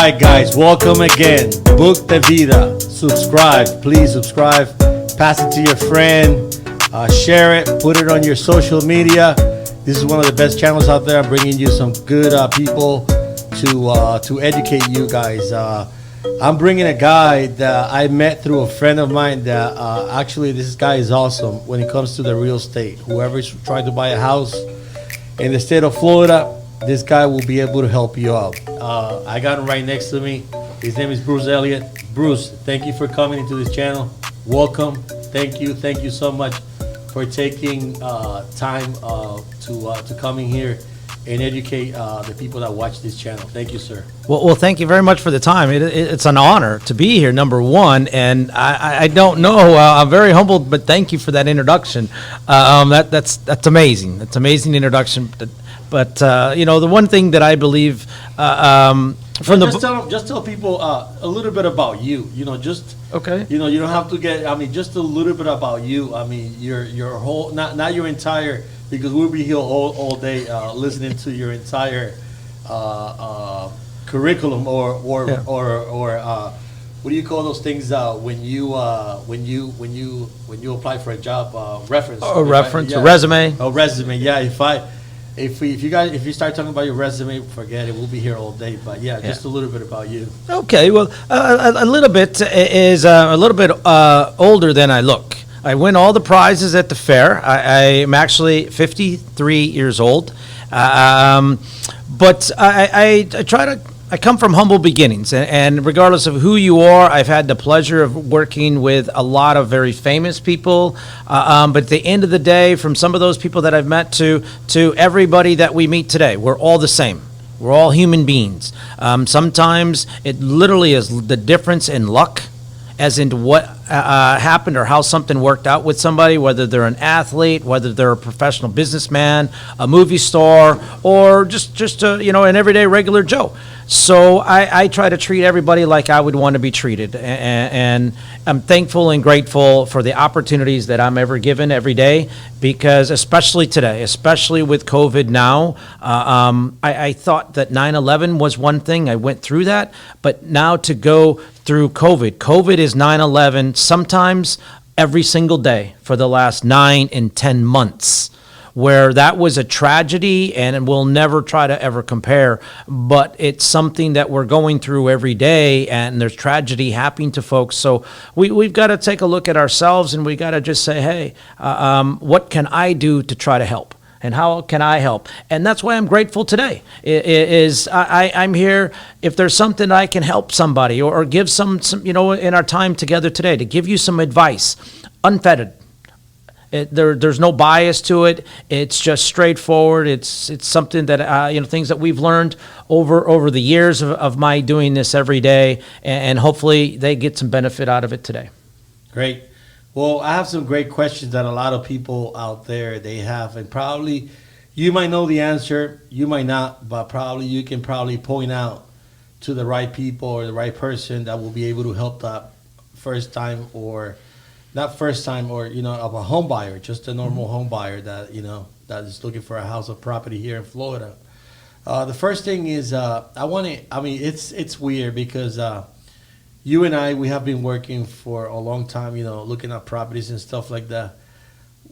right, guys, welcome again. Book the Vida. Subscribe, please subscribe. Pass it to your friend. Share it. Put it on your social media. This is one of the best channels out there. I'm bringing you some good people to educate you guys. I'm bringing a guy that I met through a friend of mine. That actually, this guy is awesome when it comes to the real estate. Whoever's trying to buy a house in the state of Florida, this guy will be able to help you out. I got him right next to me. His name is Bruce Elliott. Bruce, thank you for coming into this channel. Welcome. Thank you so much for taking time to coming here and educate the people that watch this channel. Thank you, sir. Well, thank you very much for the time. It's an honor to be here, number one, and I don't know. I'm very humbled, but thank you for that introduction. That's amazing. That's amazing introduction. But you know, the one thing that I believe just tell people a little bit about you. You know, just okay. You know, you don't have to get. I mean, just a little bit about you. I mean, your whole not your entire, because we'll be here all day listening to your entire curriculum or what do you call those things when you apply for a job, reference? A reference, yeah. a resume. A resume, yeah. If you start talking about your resume, forget it. We'll be here all day. But yeah, just a little bit about you. Okay, well, a little bit is a little bit older than I look. I win all the prizes at the fair. I'm actually 53 years old, but I try to. I come from humble beginnings, and regardless of who you are, I've had the pleasure of working with a lot of very famous people. But at the end of the day, from some of those people that I've met to everybody that we meet today, we're all the same. We're all human beings. Sometimes it literally is the difference in luck, as into what happened or how something worked out with somebody, whether they're an athlete, whether they're a professional businessman, a movie star, or just a, an everyday regular Joe. So I try to treat everybody like I would want to be treated, and I'm thankful and grateful for the opportunities that I'm ever given every day, because especially today, especially with COVID now, I thought that 9/11 was one thing. I went through that, but now to go through COVID is 9/11 sometimes every single day for the last 9 and 10 months. Where that was a tragedy, and we'll never try to ever compare, but it's something that we're going through every day, and there's tragedy happening to folks. So we've got to take a look at ourselves, and we got to just say, hey, what can I do to try to help? And how can I help? And that's why I'm grateful today. I'm here. If there's something I can help somebody or give some in our time together today, to give you some advice, unfettered. There's no bias to it. It's just straightforward. It's something that things that we've learned over the years of my doing this every day, and hopefully they get some benefit out of it today. Great. Well, I have some great questions that a lot of people out there they have, and probably you might know the answer, you might not, but probably you can point out to the right people or the right person that will be able to help that first time or. Not first time or, of a home buyer, just a normal home buyer that is looking for a house or property here in Florida. The first thing is it's weird because you and I, we have been working for a long time, looking at properties and stuff like that.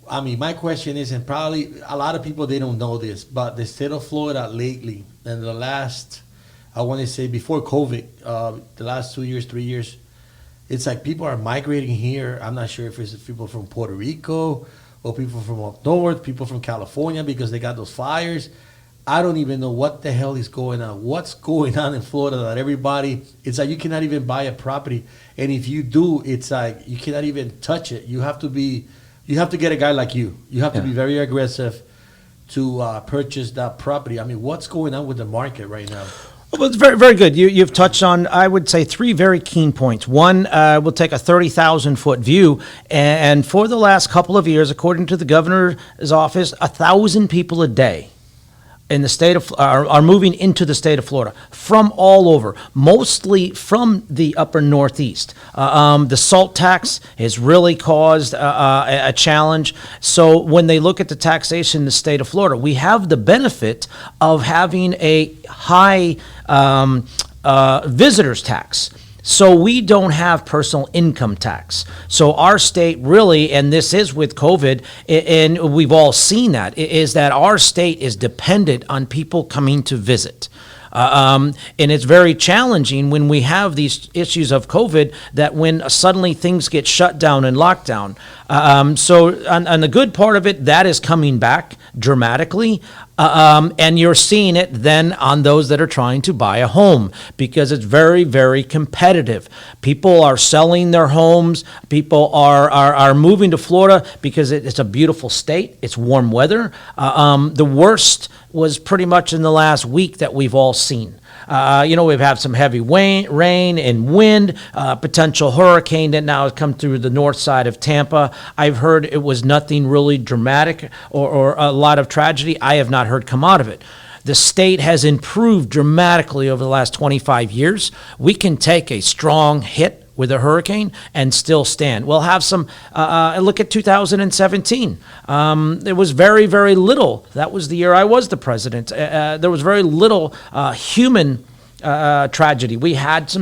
I mean, my question is, and probably a lot of people, they don't know this, but the state of Florida lately, in the last, I want to say before COVID, the last 2 years, 3 years, it's like people are migrating here. I'm not sure if it's people from Puerto Rico or people from up north, people from California because they got those fires. I don't even know what the hell is going on. What's going on in Florida that everybody, it's like you cannot even buy a property. And if you do, it's like you cannot even touch it. You have to get a guy like you. You have to be very aggressive to purchase that property. I mean, what's going on with the market right now? Well, it's very, very good. You've touched on, I would say, 3 very keen points. One, we'll take a 30,000-foot view, and for the last couple of years, according to the governor's office, 1,000 people a day in the state of are moving into the state of Florida from all over, mostly from the upper northeast. The salt tax has really caused a challenge. So when they look at the taxation in the state of Florida, we have the benefit of having a high visitors tax. So we don't have personal income tax. So our state really, and this is with COVID, and we've all seen that, is that our state is dependent on people coming to visit. And it's very challenging when we have these issues of COVID, that when suddenly things get shut down and locked down. So on the good part of it, that is coming back dramatically. And you're seeing it then on those that are trying to buy a home, because it's very, very competitive. People are selling their homes. People are moving to Florida because it's a beautiful state. It's warm weather. The worst was pretty much in the last week that we've all seen. We've had some heavy rain and wind, potential hurricane that now has come through the north side of Tampa. I've heard it was nothing really dramatic or a lot of tragedy. I have not heard come out of it. The state has improved dramatically over the last 25 years. We can take a strong hit with a hurricane and still stand. We'll have some, look at 2017. There was very, very little. That was the year I was the president. There was very little human tragedy. We had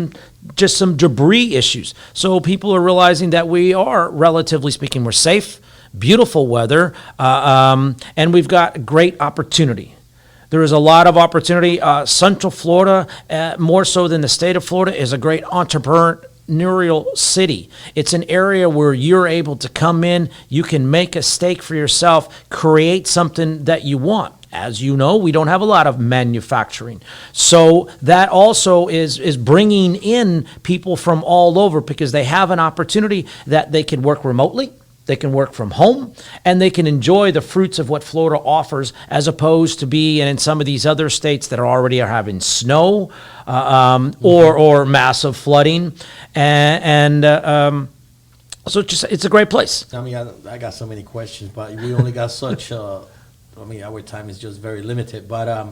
just some debris issues. So people are realizing that we are, relatively speaking, we're safe, beautiful weather, and we've got great opportunity. There is a lot of opportunity. Central Florida, more so than the state of Florida, is a great entrepreneurial city. It's an area where you're able to come in, you can make a stake for yourself, create something that you want. As you know, we don't have a lot of manufacturing. So that also is bringing in people from all over, because they have an opportunity that they can work remotely, they can work from home, and they can enjoy the fruits of what Florida offers, as opposed to be in some of these other states that already are having snow or massive flooding. So it's a great place. I mean, I got so many questions, but we only got such, our time is just very limited. But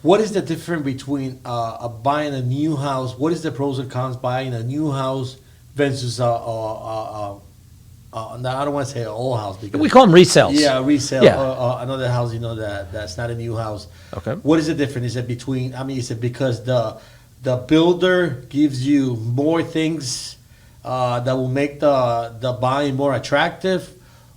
what is the difference between buying a new house? What is the pros and cons buying a new house versus I don't want to say an old house, because We call them resales. Yeah, resale. Yeah. Another house, that's not a new house. Okay. What is the difference? Is it between? Is it because the builder gives you more things that will make the buying more attractive,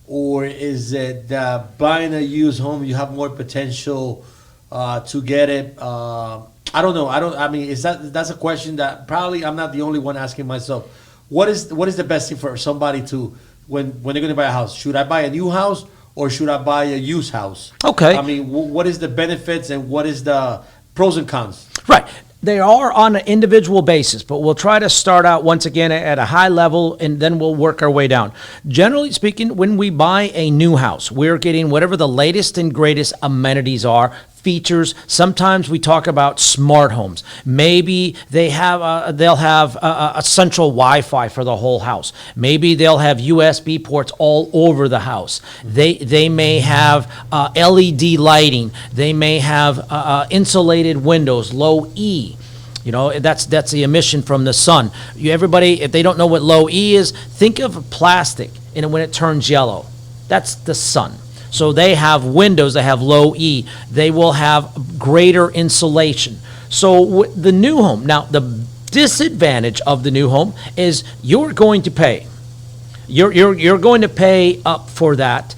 or is it that buying a used home you have more potential to get it? I don't know. That's a question that probably I'm not the only one asking myself. What is the best thing for somebody to, when they're going to buy a house? Should I buy a new house or should I buy a used house? Okay. What is the benefits and what is the pros and cons? Right. They are on an individual basis, but we'll try to start out once again at a high level, and then we'll work our way down. Generally speaking, when we buy a new house, we're getting whatever the latest and greatest amenities are, features. Sometimes we talk about smart homes. Maybe they'll have a central Wi-Fi for the whole house. Maybe they'll have USB ports all over the house. They may have LED lighting. They may have insulated windows, low E. That's the emission from the sun. Everybody, if they don't know what low E is, think of plastic, and when it turns yellow, that's the sun. So they have windows, they have low E. They will have greater insulation. So the new home, now the disadvantage of the new home is you're going to pay. You're going to pay up for that.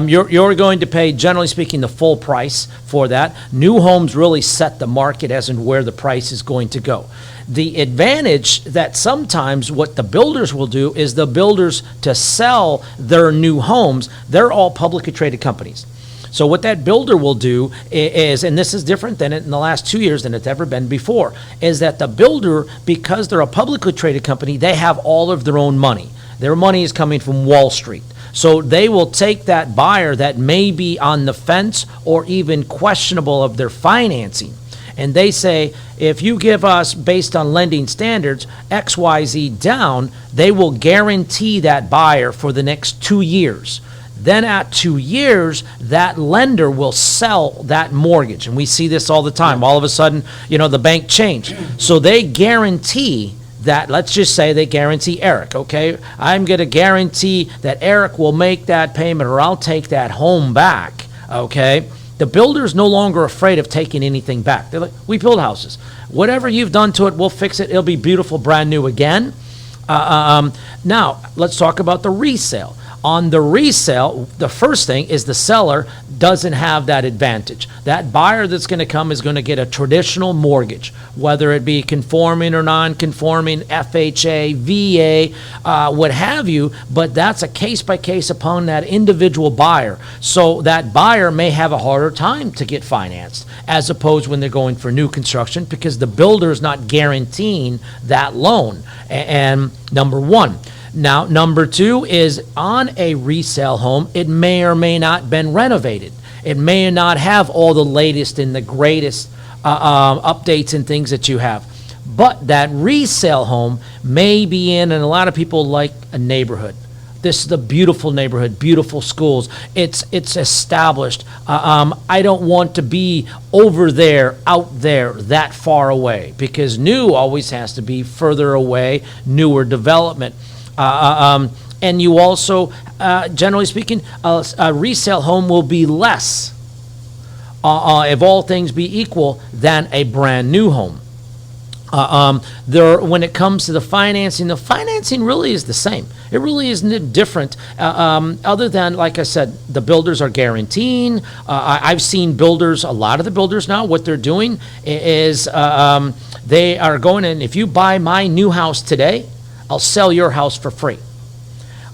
You're going to pay, generally speaking, the full price for that. New homes really set the market as in where the price is going to go. The advantage that sometimes what the builders will do is the builders, to sell their new homes, they're all publicly traded companies. So what that builder will do is, and this is different than in the last 2 years than it's ever been before, is that the builder, because they're a publicly traded company, they have all of their own money. Their money is coming from Wall Street. So they will take that buyer that may be on the fence or even questionable of their financing, and they say, if you give us, based on lending standards, XYZ down, they will guarantee that buyer for the next 2 years. Then at 2 years, that lender will sell that mortgage. And we see this all the time. All of a sudden, the bank changed. So they guarantee that, let's just say they guarantee Eric, okay? I'm going to guarantee that Eric will make that payment, or I'll take that home back, okay? The builder's no longer afraid of taking anything back. They're like, we build houses. Whatever you've done to it, we'll fix it. It'll be beautiful, brand new again. Now, let's talk about the resale. On the resale, the first thing is the seller doesn't have that advantage. That buyer that's going to come is going to get a traditional mortgage, whether it be conforming or non-conforming, FHA, VA, what have you, but that's a case-by-case upon that individual buyer. So that buyer may have a harder time to get financed, as opposed when they're going for new construction, because the builder is not guaranteeing that loan. And number one. Now, number two is on a resale home, it may or may not been renovated. It may not have all the latest and the greatest updates and things that you have. But that resale home may be in, and a lot of people like a neighborhood. This is a beautiful neighborhood, beautiful schools. It's established. I don't want to be over there, out there, that far away, because new always has to be further away, newer development. And you also, generally speaking, a resale home will be less, if all things be equal, than a brand new home. When it comes to the financing really is the same. It really isn't different, other than, like I said, the builders are guaranteeing. I've seen builders, a lot of the builders now, what they're doing is they are going in, if you buy my new house today, I'll sell your house for free.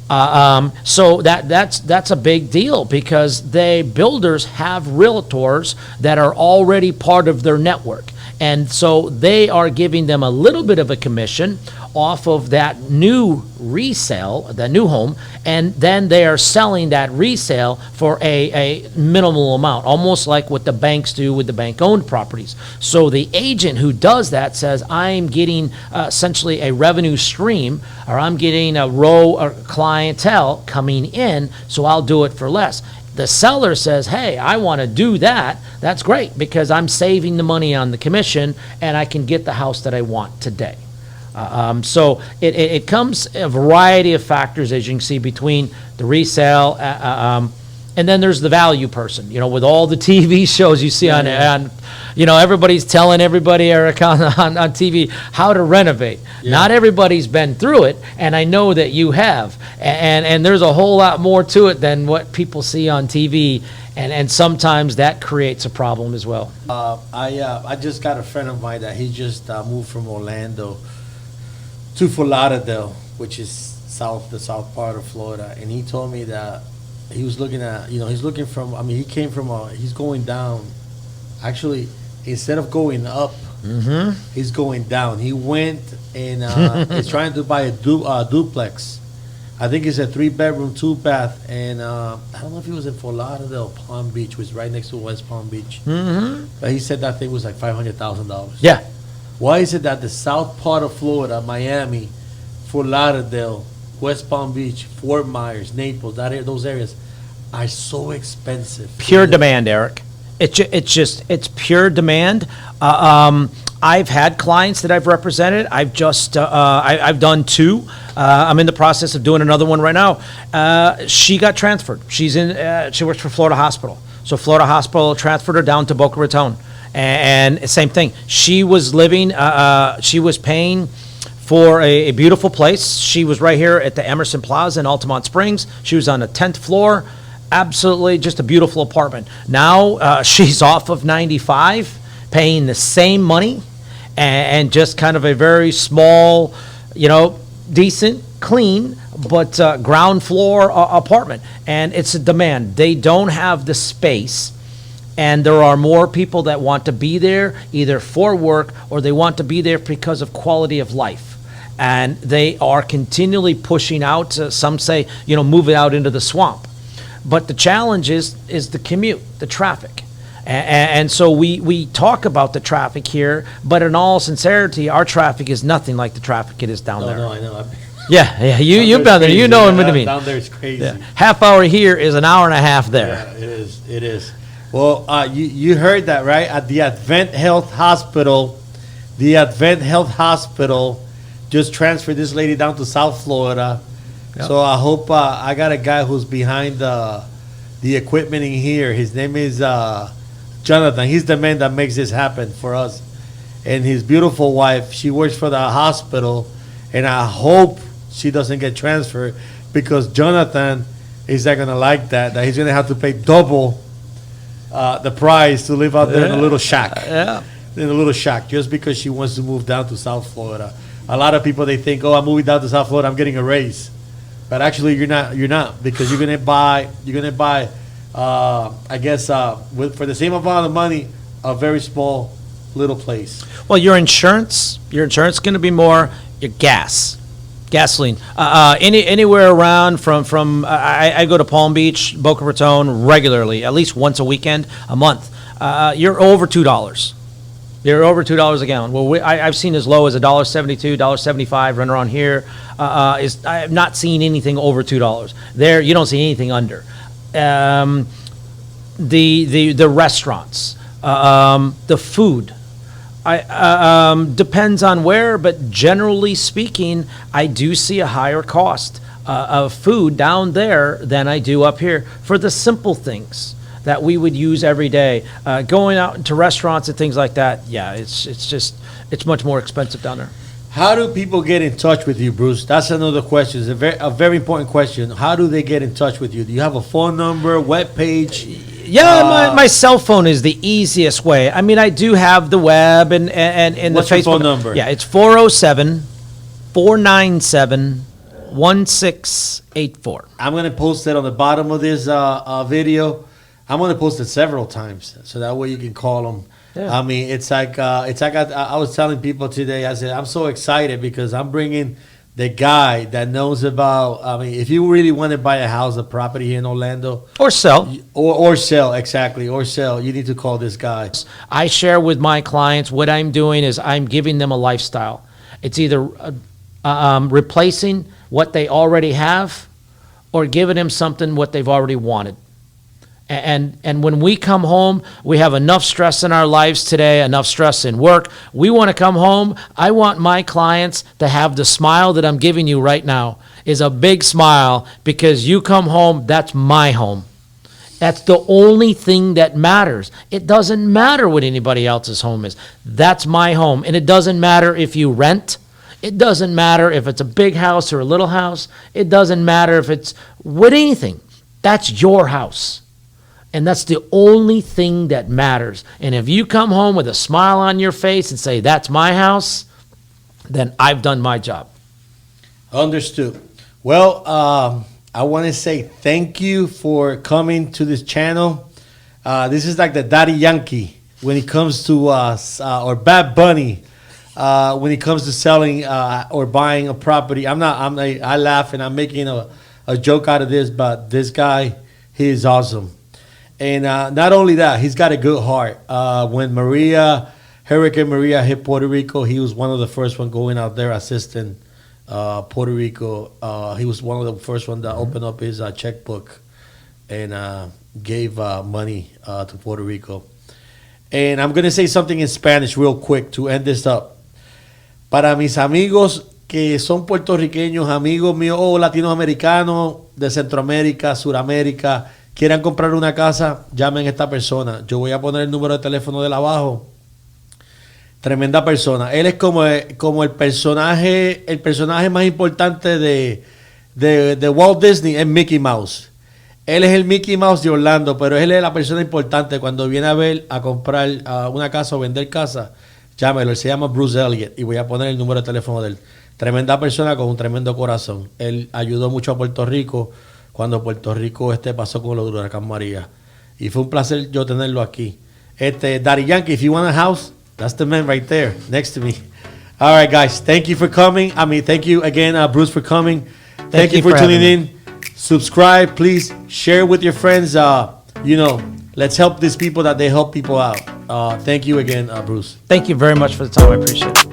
So that's a big deal, because builders have realtors that are already part of their network. And so they are giving them a little bit of a commission off of that new resale, the new home, and then they are selling that resale for a minimal amount, almost like what the banks do with the bank-owned properties. So the agent who does that says, I'm getting essentially a revenue stream, or I'm getting a row of clientele coming in, so I'll do it for less. The seller says, hey, I want to do that. That's great, because I'm saving the money on the commission and I can get the house that I want today. So it comes a variety of factors, as you can see, between the resale, and then there's the value person. You know, with all the TV shows you see on everybody's telling everybody, Eric, on TV how to renovate. Yeah. Not everybody's been through it, and I know that you have. And there's a whole lot more to it than what people see on TV, and sometimes that creates a problem as well. I just got a friend of mine that he just moved from Orlando to Fort Lauderdale, which is the south part of Florida, and he told me that he was looking at, he's looking from, he came from he's going down. Actually, instead of going up, he's going down. He went and he's trying to buy a duplex. I think it's a 3-bedroom, 2-bath, and I don't know if he was in Fort Lauderdale, Palm Beach, which is right next to West Palm Beach. But he said that thing was like $500,000. Yeah. Why is it that the south part of Florida, Miami, Fort Lauderdale, West Palm Beach, Fort Myers, Naples, those areas are so expensive? Pure demand, Eric. It's pure demand. I've had clients that I've represented. I've done 2. I'm in the process of doing another one right now. She got transferred. She works for Florida Hospital. So Florida Hospital transferred her down to Boca Raton. And same thing. She was living, she was paying for a beautiful place. She was right here at the Emerson Plaza in Altamont Springs. She was on the 10th floor. Absolutely just a beautiful apartment. Now she's off of 95, paying the same money, and just kind of a very small, decent, clean, but ground floor apartment. And it's a demand. They don't have the space. And there are more people that want to be there either for work or they want to be there because of quality of life. And they are continually pushing out, some say, move it out into the swamp. But the challenge is the commute, the traffic. And so we talk about the traffic here, but in all sincerity, our traffic is nothing like the traffic it is down there. No, I know. Yeah, you've been there. You know what I mean. Down there is crazy. Yeah. Half hour here is an hour and a half there. Yeah, it is. Well, you heard that, right? At the Advent Health Hospital, just transferred this lady down to South Florida. Yep. So I hope I got a guy who's behind the equipment in here. His name is Jonathan. He's the man that makes this happen for us. And his beautiful wife, she works for the hospital, and I hope she doesn't get transferred because Jonathan is not gonna like that he's gonna have to pay double the price to live out there in a little shack. Yeah. In a little shack, just because she wants to move down to South Florida. A lot of people, they think, oh, I'm moving down to South Florida, I'm getting a raise. But actually, you're not, because you're gonna buy, I guess, for the same amount of money, a very small little place. Well, your insurance is going to be more your gasoline. Anywhere around from I go to Palm Beach, Boca Raton regularly, at least once a weekend, a month. You're over $2. You're over $2 a gallon. Well, I've seen as low as $1.72, $1.75 run around here. I'm not seeing anything over $2. There, you don't see anything under. The restaurants, the food. Depends on where, but generally speaking, I do see a higher cost of food down there than I do up here for the simple things that we would use every day. Going out to restaurants and things like that, yeah, it's much more expensive down there. How do people get in touch with you, Bruce? That's another question. It's a very important question. How do they get in touch with you? Do you have a phone number, web page? Yeah, my cell phone is the easiest way. I mean, I do have the web and What's the Facebook. Your phone number? Yeah, it's 407-497-1684. I'm going to post it on the bottom of this video. I'm going to post it several times, so that way you can call them. Yeah. I mean, it's like I was telling people today. I said I'm so excited because I'm bringing the guy that knows about. I mean, if you really want to buy a house, a property here in Orlando, or sell, or sell, exactly, or sell, you need to call this guy. I share with my clients what I'm doing is I'm giving them a lifestyle. It's either replacing what they already have, or giving them something what they've already wanted. And when we come home, we have enough stress in our lives today, enough stress in work. We want to come home. I want my clients to have the smile that I'm giving you right now is a big smile because you come home, that's my home. That's the only thing that matters. It doesn't matter what anybody else's home is. That's my home. And it doesn't matter if you rent. It doesn't matter if it's a big house or a little house. It doesn't matter if it's with anything. That's your house. And that's the only thing that matters. And if you come home with a smile on your face and say, that's my house, then I've done my job. Understood. Well, I want to say thank you for coming to this channel. This is like the Daddy Yankee when it comes to or Bad Bunny when it comes to selling or buying a property. I laugh and I'm making a joke out of this, but this guy, he is awesome. And not only that, he's got a good heart. When Hurricane Maria hit Puerto Rico, he was one of the first one going out there assisting Puerto Rico. He was one of the first one that opened up his checkbook and gave money to Puerto Rico. And I'm going to say something in Spanish real quick to end this up. Para mis amigos que son puertorriqueños, amigos míos o latinoamericanos de Centroamérica, Suramérica, quieran comprar una casa, llamen a esta persona. Yo voy a poner el número de teléfono de él abajo. Tremenda persona. Él es como el personaje más importante de Walt Disney, es Mickey Mouse. Él es el Mickey Mouse de Orlando, pero él es la persona importante cuando viene a comprar una casa o vender casa. Llámelo, él se llama Bruce Elliott y voy a poner el número de teléfono de él. Tremenda persona con un tremendo corazón. Él ayudó mucho a Puerto Rico cuando Puerto Rico pasó con lo del huracán María. Y fue un placer yo tenerlo aquí. Daddy Yankee, if you want a house, that's the man right there next to me. All right, guys, thank you for coming. Thank you again, Bruce, for coming. Thank you for tuning in. Subscribe, please. Share with your friends. Let's help these people that they help people out. Thank you again, Bruce. Thank you very much for the time. I appreciate it.